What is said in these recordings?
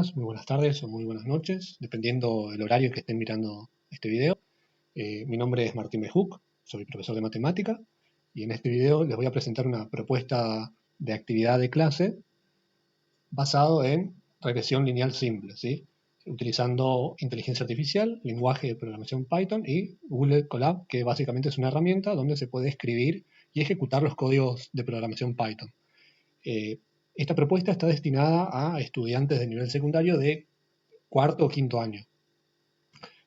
días, muy buenas tardes o muy buenas noches, dependiendo del horario que estén mirando este video. Mi nombre es Martín Bejuc, soy profesor de matemática y en este video les voy a presentar una propuesta de actividad de clase basado en regresión lineal simple, ¿sí? Utilizando inteligencia artificial, lenguaje de programación Python y Google Colab, que básicamente es una herramienta donde se puede escribir y ejecutar los códigos de programación Python. Esta propuesta está destinada a estudiantes de nivel secundario de cuarto o quinto año.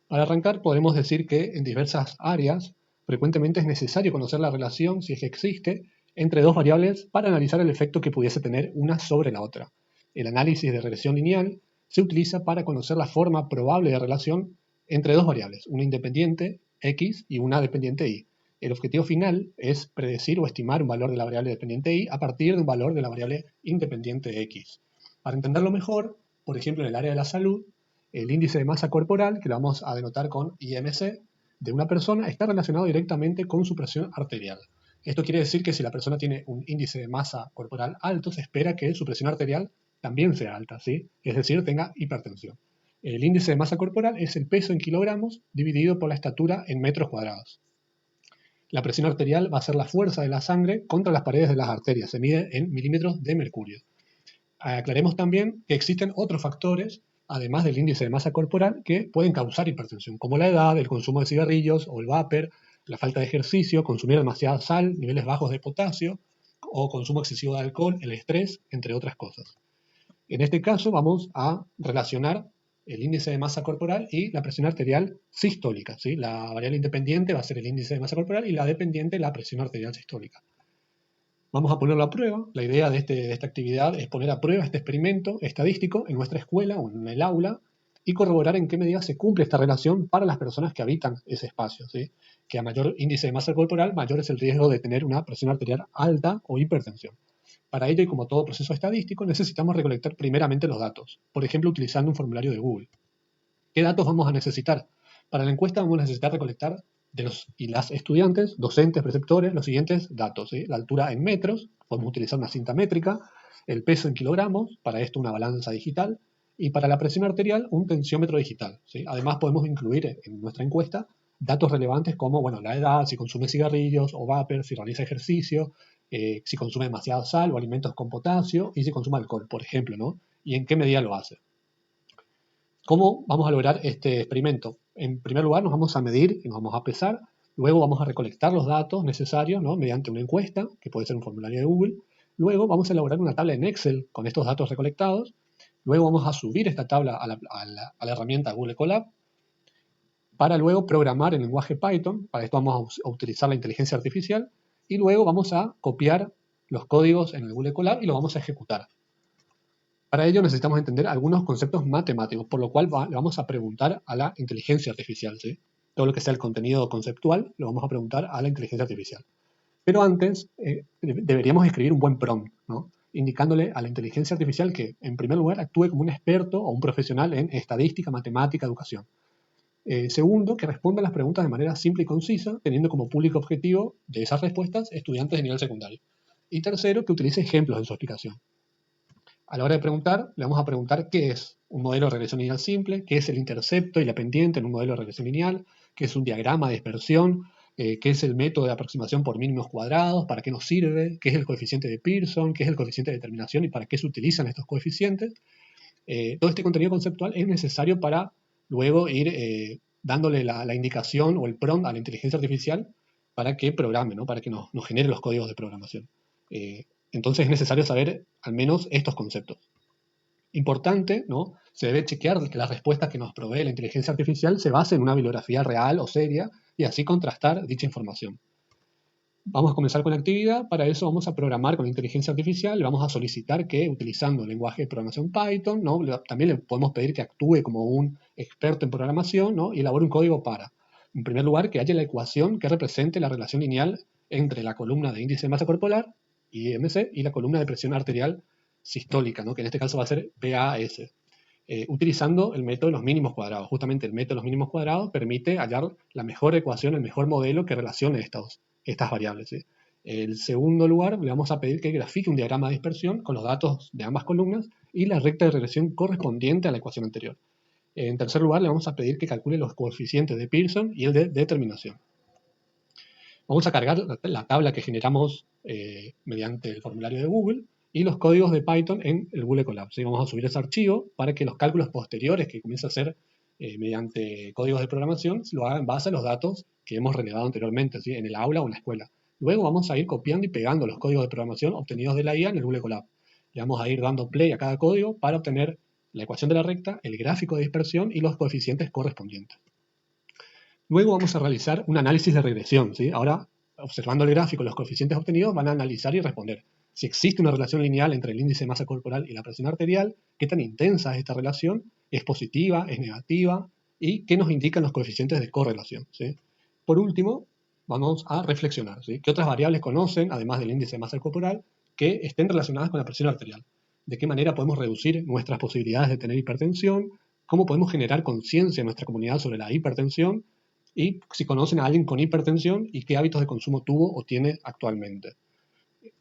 Para arrancar, podemos decir que en diversas áreas frecuentemente es necesario conocer la relación, si es que existe, entre dos variables para analizar el efecto que pudiese tener una sobre la otra. El análisis de regresión lineal se utiliza para conocer la forma probable de relación entre dos variables, una independiente x y una dependiente y. El objetivo final es predecir o estimar un valor de la variable dependiente y a partir de un valor de la variable independiente x. Para entenderlo mejor, por ejemplo, en el área de la salud, el índice de masa corporal, que lo vamos a denotar con IMC, de una persona está relacionado directamente con su presión arterial. Esto quiere decir que si la persona tiene un índice de masa corporal alto, se espera que su presión arterial también sea alta, ¿sí? Es decir, tenga hipertensión. El índice de masa corporal es el peso en kilogramos dividido por la estatura en metros cuadrados. La presión arterial va a ser la fuerza de la sangre contra las paredes de las arterias. Se mide en milímetros de mercurio. Aclaremos también que existen otros factores, además del índice de masa corporal, que pueden causar hipertensión, como la edad, el consumo de cigarrillos o el vapor, la falta de ejercicio, consumir demasiada sal, niveles bajos de potasio o consumo excesivo de alcohol, el estrés, entre otras cosas. En este caso vamos a relacionar el índice de masa corporal y la presión arterial sistólica, ¿sí? La variable independiente va a ser el índice de masa corporal y la dependiente la presión arterial sistólica. Vamos a ponerlo a prueba. La idea de esta actividad es poner a prueba este experimento estadístico en nuestra escuela o en el aula y corroborar en qué medida se cumple esta relación para las personas que habitan ese espacio, ¿sí? Que a mayor índice de masa corporal, mayor es el riesgo de tener una presión arterial alta o hipertensión. Para ello, y como todo proceso estadístico, necesitamos recolectar primeramente los datos, por ejemplo, utilizando un formulario de Google. ¿Qué datos vamos a necesitar? Para la encuesta vamos a necesitar recolectar de los y las estudiantes, docentes, preceptores, los siguientes datos, ¿sí? La altura en metros, podemos utilizar una cinta métrica, el peso en kilogramos, para esto una balanza digital, y para la presión arterial un tensiómetro digital, ¿sí? Además podemos incluir en nuestra encuesta datos relevantes como bueno, la edad, si consume cigarrillos o vapor, si realiza ejercicio, si consume demasiada sal o alimentos con potasio y si consume alcohol, por ejemplo, ¿no? Y en qué medida lo hace. ¿Cómo vamos a lograr este experimento? En primer lugar, nos vamos a medir y nos vamos a pesar. Luego vamos a recolectar los datos necesarios, ¿no? Mediante una encuesta, que puede ser un formulario de Google. Luego vamos a elaborar una tabla en Excel con estos datos recolectados. Luego vamos a subir esta tabla a la herramienta Google Colab para luego programar en lenguaje Python. Para esto vamos a utilizar la inteligencia artificial. Y luego vamos a copiar los códigos en el Google Colab y lo vamos a ejecutar. Para ello necesitamos entender algunos conceptos matemáticos, por lo cual le vamos a preguntar a la inteligencia artificial, ¿sí? Todo lo que sea el contenido conceptual lo vamos a preguntar a la inteligencia artificial. Pero antes deberíamos escribir un buen prompt, ¿no? Indicándole a la inteligencia artificial que, en primer lugar, actúe como un experto o un profesional en estadística, matemática, educación. Segundo, que responda a las preguntas de manera simple y concisa, teniendo como público objetivo de esas respuestas estudiantes de nivel secundario. Y tercero, que utilice ejemplos en su explicación. A la hora de preguntar, le vamos a preguntar qué es un modelo de regresión lineal simple, qué es el intercepto y la pendiente en un modelo de regresión lineal, qué es un diagrama de dispersión, qué es el método de aproximación por mínimos cuadrados, para qué nos sirve, qué es el coeficiente de Pearson, qué es el coeficiente de determinación y para qué se utilizan estos coeficientes. Todo este contenido conceptual es necesario para luego ir dándole la indicación o el prompt a la inteligencia artificial para que programe, ¿no? Para que nos genere los códigos de programación. Entonces es necesario saber al menos estos conceptos. Importante, ¿no? Se debe chequear que las respuestas que nos provee la inteligencia artificial se basen en una bibliografía real o seria y así contrastar dicha información. Vamos a comenzar con la actividad. Para eso vamos a programar con la inteligencia artificial. Le vamos a solicitar que, utilizando el lenguaje de programación Python, ¿no? También le podemos pedir que actúe como un experto en programación, ¿no? Y elabore un código para, en primer lugar, que haya la ecuación que represente la relación lineal entre la columna de índice de masa corporal, IMC, y la columna de presión arterial sistólica, ¿no? Que en este caso va a ser PAS. Utilizando el método de los mínimos cuadrados. Justamente el método de los mínimos cuadrados permite hallar la mejor ecuación, el mejor modelo que relacione estas variables, ¿sí? En segundo lugar, le vamos a pedir que grafique un diagrama de dispersión con los datos de ambas columnas y la recta de regresión correspondiente a la ecuación anterior. En tercer lugar, le vamos a pedir que calcule los coeficientes de Pearson y el de determinación. Vamos a cargar la tabla que generamos mediante el formulario de Google y los códigos de Python en el Google Colab. ¿Sí? Vamos a subir ese archivo para que los cálculos posteriores que comience a hacer mediante códigos de programación lo haga en base a los datos que hemos relevado anteriormente, ¿sí? En el aula o en la escuela. Luego vamos a ir copiando y pegando los códigos de programación obtenidos de la IA en el Google Colab. Le vamos a ir dando play a cada código para obtener la ecuación de la recta, el gráfico de dispersión y los coeficientes correspondientes. Luego vamos a realizar un análisis de regresión, ¿sí? Ahora, observando el gráfico, los coeficientes obtenidos, van a analizar y responder si existe una relación lineal entre el índice de masa corporal y la presión arterial, qué tan intensa es esta relación, es positiva, es negativa, y qué nos indican los coeficientes de correlación, ¿sí? Por último, vamos a reflexionar, ¿sí? ¿Qué otras variables conocen, además del índice de masa corporal, que estén relacionadas con la presión arterial? ¿De qué manera podemos reducir nuestras posibilidades de tener hipertensión? ¿Cómo podemos generar conciencia en nuestra comunidad sobre la hipertensión? Y si conocen a alguien con hipertensión y qué hábitos de consumo tuvo o tiene actualmente.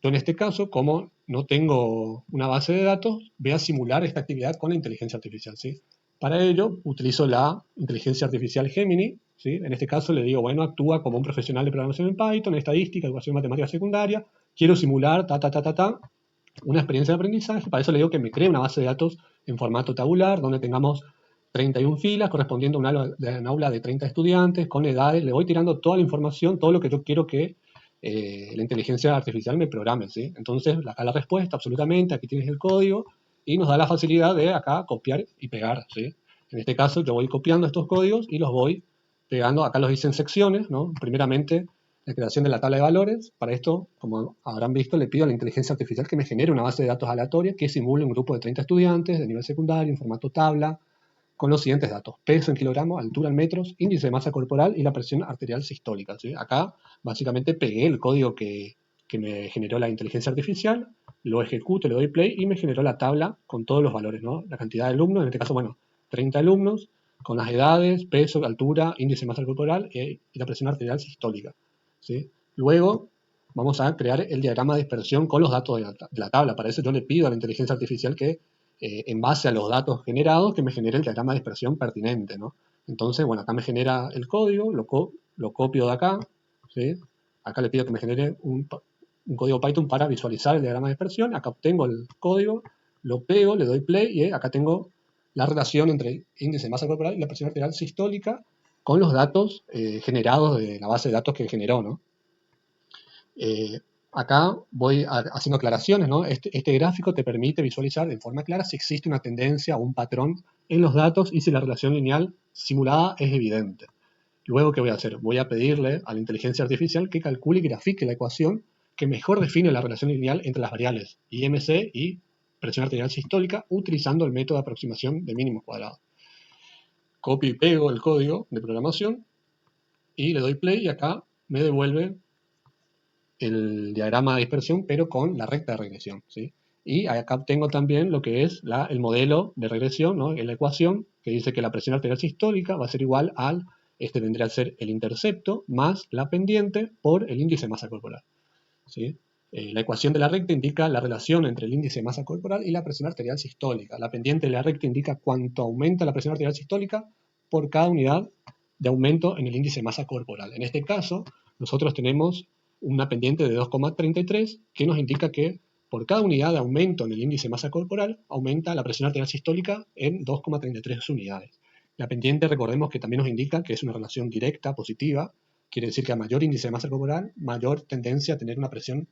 Yo en este caso, como no tengo una base de datos, voy a simular esta actividad con la inteligencia artificial, ¿sí? Para ello, utilizo la inteligencia artificial Gemini, ¿sí? En este caso le digo, bueno, actúa como un profesional de programación en Python, estadística, educación matemática secundaria, quiero simular, una experiencia de aprendizaje, para eso le digo que me cree una base de datos en formato tabular, donde tengamos 31 filas correspondiendo a un aula de 30 estudiantes, con edades, le voy tirando toda la información, todo lo que yo quiero que la inteligencia artificial me programe, ¿sí? Entonces, acá la respuesta, absolutamente, aquí tienes el código, y nos da la facilidad de acá copiar y pegar, ¿sí? En este caso, yo voy copiando estos códigos y los voy pegando, acá los hice en secciones, ¿no? Primeramente, la creación de la tabla de valores. Para esto, como habrán visto, le pido a la inteligencia artificial que me genere una base de datos aleatoria que simule un grupo de 30 estudiantes de nivel secundario en formato tabla, con los siguientes datos: peso en kilogramos, altura en metros, índice de masa corporal y la presión arterial sistólica, ¿sí? Acá básicamente pegué el código que me generó la inteligencia artificial, lo ejecuto, le doy play y me generó la tabla con todos los valores, ¿no? La cantidad de alumnos, en este caso, bueno, 30 alumnos, con las edades, peso, altura, índice de masa corporal y la presión arterial sistólica, ¿sí? Luego vamos a crear el diagrama de dispersión con los datos de la tabla. Para eso yo le pido a la inteligencia artificial que en base a los datos generados, que me genere el diagrama de dispersión pertinente, ¿no? Entonces, bueno, acá me genera el código, lo copio de acá, ¿sí? Acá le pido que me genere un código Python para visualizar el diagrama de dispersión. Acá obtengo el código, lo pego, le doy play y acá tengo la relación entre el índice de masa corporal y la presión arterial sistólica con los datos generados de la base de datos que generó, ¿no? Acá voy haciendo aclaraciones, ¿no? Este gráfico te permite visualizar de forma clara si existe una tendencia o un patrón en los datos y si la relación lineal simulada es evidente. Luego, ¿qué voy a hacer? Voy a pedirle a la inteligencia artificial que calcule y grafique la ecuación que mejor define la relación lineal entre las variables IMC y presión arterial sistólica utilizando el método de aproximación de mínimos cuadrados. Copio y pego el código de programación y le doy play y acá me devuelve el diagrama de dispersión, pero con la recta de regresión, ¿sí? Y acá tengo también lo que es el modelo de regresión, ¿no? En la ecuación, que dice que la presión arterial sistólica va a ser igual al, vendría a ser el intercepto más la pendiente por el índice de masa corporal, ¿sí? La ecuación de la recta indica la relación entre el índice de masa corporal y la presión arterial sistólica. La pendiente de la recta indica cuánto aumenta la presión arterial sistólica por cada unidad de aumento en el índice de masa corporal. En este caso, nosotros tenemos una pendiente de 2,33 que nos indica que por cada unidad de aumento en el índice de masa corporal aumenta la presión arterial sistólica en 2,33 unidades. La pendiente, recordemos que también nos indica que es una relación directa, positiva, quiere decir que a mayor índice de masa corporal, mayor tendencia a tener una presión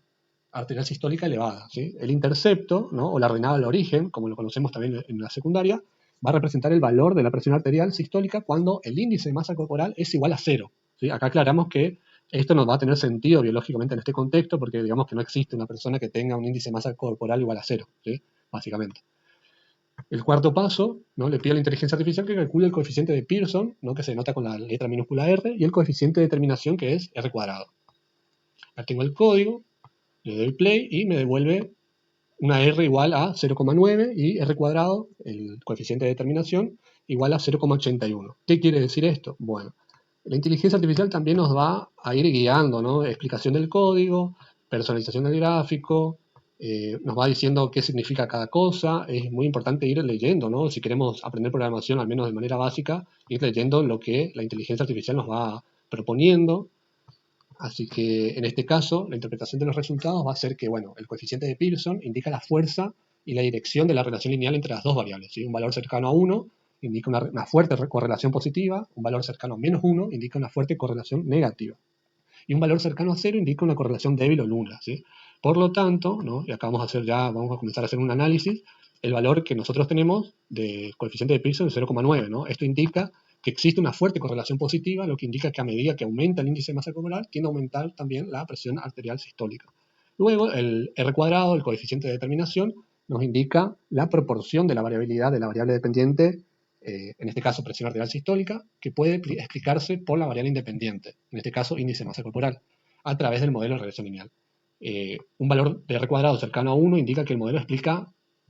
arterial sistólica elevada, ¿sí? El intercepto, ¿no? O la ordenada al origen, como lo conocemos también en la secundaria, va a representar el valor de la presión arterial sistólica cuando el índice de masa corporal es igual a 0, ¿sí? Acá aclaramos que esto no va a tener sentido biológicamente en este contexto porque digamos que no existe una persona que tenga un índice de masa corporal igual a 0, ¿sí? Básicamente. El cuarto paso, ¿no? Le pido a la inteligencia artificial que calcule el coeficiente de Pearson, ¿no? Que se denota con la letra minúscula R, y el coeficiente de determinación, que es R cuadrado. Acá tengo el código, le doy play y me devuelve una R igual a 0,9 y R cuadrado, el coeficiente de determinación, igual a 0,81. ¿Qué quiere decir esto? Bueno, la inteligencia artificial también nos va a ir guiando, ¿no? Explicación del código, personalización del gráfico, nos va diciendo qué significa cada cosa. Es muy importante ir leyendo, ¿no? Si queremos aprender programación, al menos de manera básica, ir leyendo lo que la inteligencia artificial nos va proponiendo. Así que en este caso, la interpretación de los resultados va a ser que, bueno, el coeficiente de Pearson indica la fuerza y la dirección de la relación lineal entre las dos variables, ¿sí? Un valor cercano a 1 indica una fuerte correlación positiva, un valor cercano a -1 indica una fuerte correlación negativa, y un valor cercano a 0 indica una correlación débil o nula, ¿sí? Por lo tanto, ¿no? Y acá vamos a comenzar a hacer un análisis, el valor que nosotros tenemos de coeficiente de Pearson es 0,9, ¿no? Esto indica que existe una fuerte correlación positiva, lo que indica que a medida que aumenta el índice de masa corporal, tiende a aumentar también la presión arterial sistólica. Luego, el R cuadrado, el coeficiente de determinación, nos indica la proporción de la variabilidad de la variable dependiente, en este caso presión arterial sistólica, que puede explicarse por la variable independiente, en este caso índice de masa corporal, a través del modelo de regresión lineal. Un valor de R cuadrado cercano a 1 indica que el modelo explica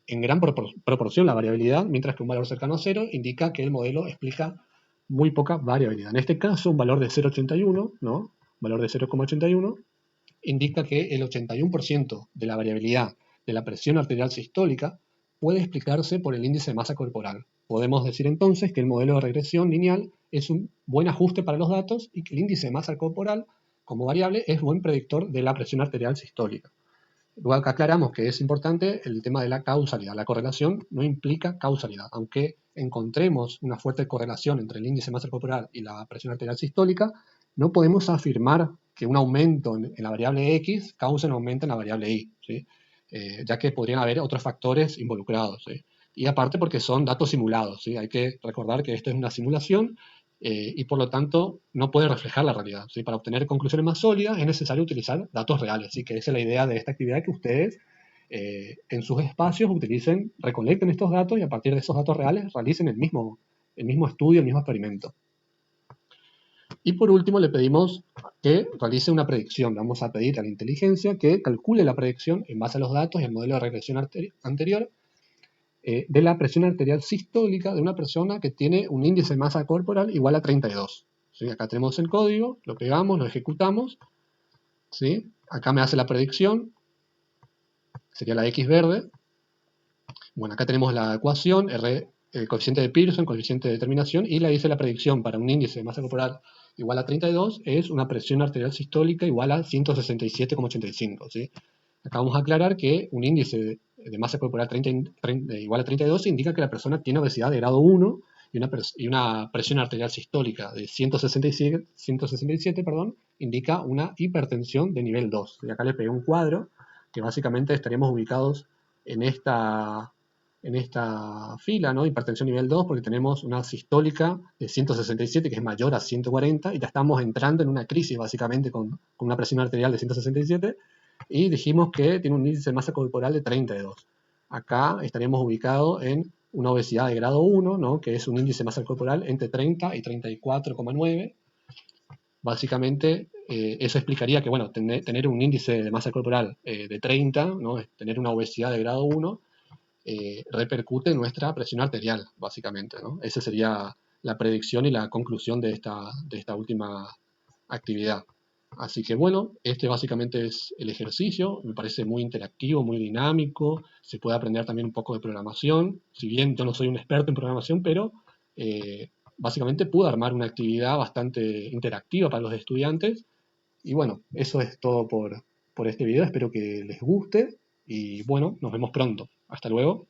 en gran proporción la variabilidad, mientras que un valor cercano a 0 indica que el modelo explica muy poca variabilidad. En este caso, un valor de 0,81, ¿no? Un valor de 0,81 indica que el 81% de la variabilidad de la presión arterial sistólica puede explicarse por el índice de masa corporal. Podemos decir entonces que el modelo de regresión lineal es un buen ajuste para los datos y que el índice de masa corporal como variable es buen predictor de la presión arterial sistólica. Luego acá aclaramos que es importante el tema de la causalidad. La correlación no implica causalidad. Aunque encontremos una fuerte correlación entre el índice de masa corporal y la presión arterial sistólica, no podemos afirmar que un aumento en la variable X cause un aumento en la variable Y, ¿sí? Ya que podrían haber otros factores involucrados, ¿sí? Y aparte porque son datos simulados, ¿sí? Hay que recordar que esto es una simulación y por lo tanto no puede reflejar la realidad, ¿sí? Para obtener conclusiones más sólidas es necesario utilizar datos reales, así que esa es la idea de esta actividad, que ustedes en sus espacios recolecten estos datos y a partir de esos datos reales realicen el mismo estudio, el mismo experimento. Y por último le pedimos que realice una predicción. Vamos a pedir a la inteligencia que calcule la predicción en base a los datos y el modelo de regresión anterior de la presión arterial sistólica de una persona que tiene un índice de masa corporal igual a 32. ¿Sí? Acá tenemos el código, lo pegamos, lo ejecutamos. ¿Sí? Acá me hace la predicción, sería la X verde. Bueno, acá tenemos la ecuación, el coeficiente de Pearson, coeficiente de determinación, y le dice la predicción para un índice de masa corporal igual a 32 es una presión arterial sistólica igual a 167,85. ¿Sí? Acá vamos a aclarar que un índice de masa corporal igual a 32 indica que la persona tiene obesidad de grado 1 y una presión arterial sistólica de 167, indica una hipertensión de nivel 2. Y acá le pegué un cuadro que básicamente estaríamos ubicados en esta fila, ¿no? Hipertensión nivel 2, porque tenemos una sistólica de 167 que es mayor a 140 y ya estamos entrando en una crisis básicamente con una presión arterial de 167 y dijimos que tiene un índice de masa corporal de 32. Acá estaríamos ubicados en una obesidad de grado 1, ¿no? Que es un índice de masa corporal entre 30 y 34,9. Básicamente, eso explicaría que, bueno, tener un índice de masa corporal de 30, ¿no? Tener una obesidad de grado 1, repercute en nuestra presión arterial, básicamente, ¿no? Esa sería la predicción y la conclusión de esta última actividad. Así que bueno, este básicamente es el ejercicio, me parece muy interactivo, muy dinámico, se puede aprender también un poco de programación, si bien yo no soy un experto en programación, pero básicamente pude armar una actividad bastante interactiva para los estudiantes. Y bueno, eso es todo por este video, espero que les guste y bueno, nos vemos pronto. Hasta luego.